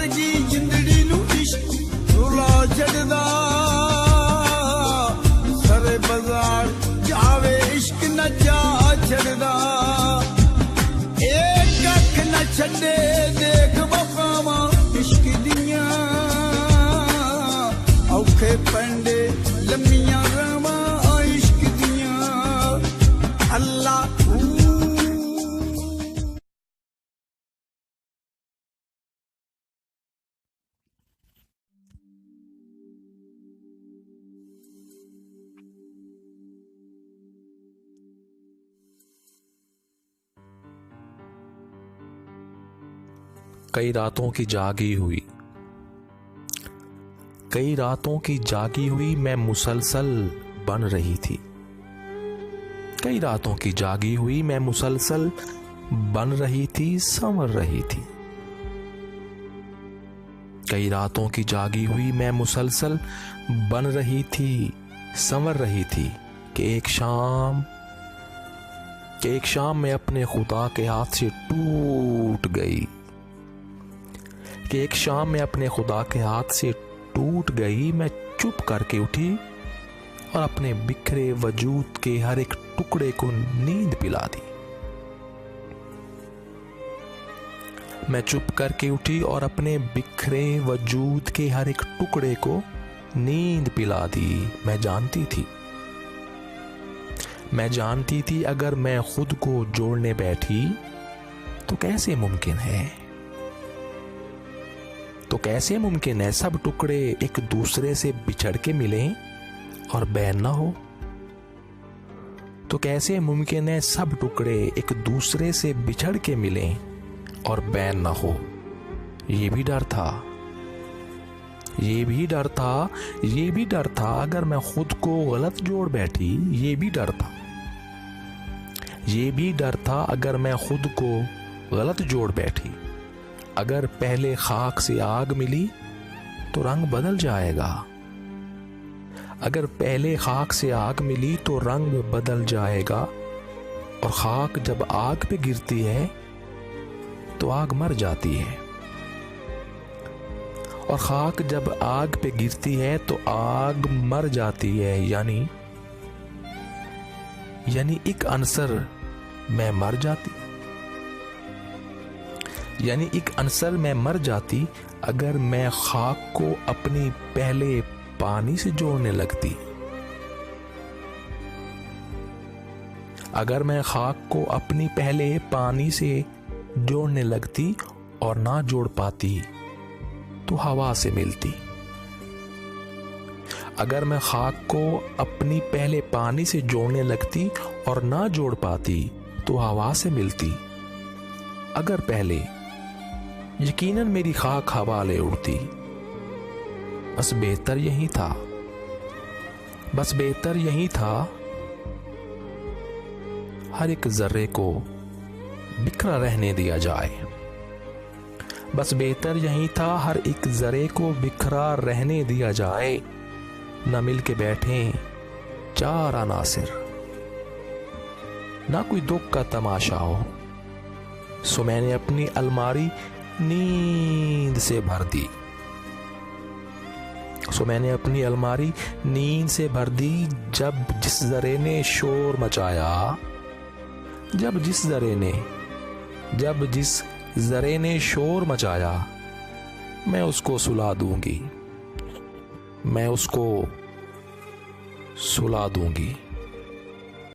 वर्गी जिंदड़ी नू इश्क रुला छड़दा सरे बाजार जावे इश्क न जा छड़दा एक अख न छड़े देख वफावां इश्क दियां औखे पंडे लम्मियां रावां इश्क दियां अल्लाह कई रातों की जागी हुई, कई रातों की जागी हुई मैं मुसलसल बन रही थी। कई रातों की जागी हुई मैं मुसलसल बन रही थी, संवर रही थी। कई रातों की जागी हुई मैं मुसलसल बन रही थी, संवर रही थी कि एक शाम मैं अपने खुदा के हाथ से टूट गई, कि एक शाम मैं अपने खुदा के हाथ से टूट गई। मैं चुप करके उठी और अपने बिखरे वजूद के हर एक टुकड़े को नींद पिला दी। मैं चुप करके उठी और अपने बिखरे वजूद के हर एक टुकड़े को नींद पिला दी। मैं जानती थी अगर मैं खुद को जोड़ने बैठी तो कैसे मुमकिन है सब टुकड़े एक दूसरे से बिछड़ के मिलें और बैन ना हो। तो कैसे मुमकिन है सब टुकड़े एक दूसरे से बिछड़ के मिलें और बैन ना हो। ये भी डर था अगर मैं खुद को गलत जोड़ बैठी। ये भी डर था अगर मैं खुद को गलत जोड़ बैठी। अगर पहले खाक से आग मिली तो रंग बदल जाएगा। अगर पहले खाक से आग मिली तो रंग बदल जाएगा। और खाक जब आग पे गिरती है तो आग मर जाती है। और खाक जब आग पे गिरती है तो आग मर जाती है। यानी एक अंसर मैं मर जाती अगर मैं खाक को अपनी पहले पानी से जोड़ने लगती। अगर मैं खाक को अपनी पहले पानी से जोड़ने लगती और ना जोड़ पाती तो हवा से मिलती। अगर मैं खाक को अपनी पहले पानी से जोड़ने लगती और ना जोड़ पाती तो हवा से मिलती। अगर पहले यकीनन मेरी खाक हवाले उड़ती। बस बेहतर यही था हर एक जर्रे को बिखरा रहने दिया जाए। बस बेहतर यही था हर एक जर्रे को बिखरा रहने दिया जाए। न मिल के बैठे चार अनासिर, ना कोई दुख का तमाशा हो। सो मैंने अपनी अलमारी नींद से भर दी जब जिस जरे ने शोर मचाया। जब जिस जरे ने शोर मचाया मैं उसको सुला दूंगी।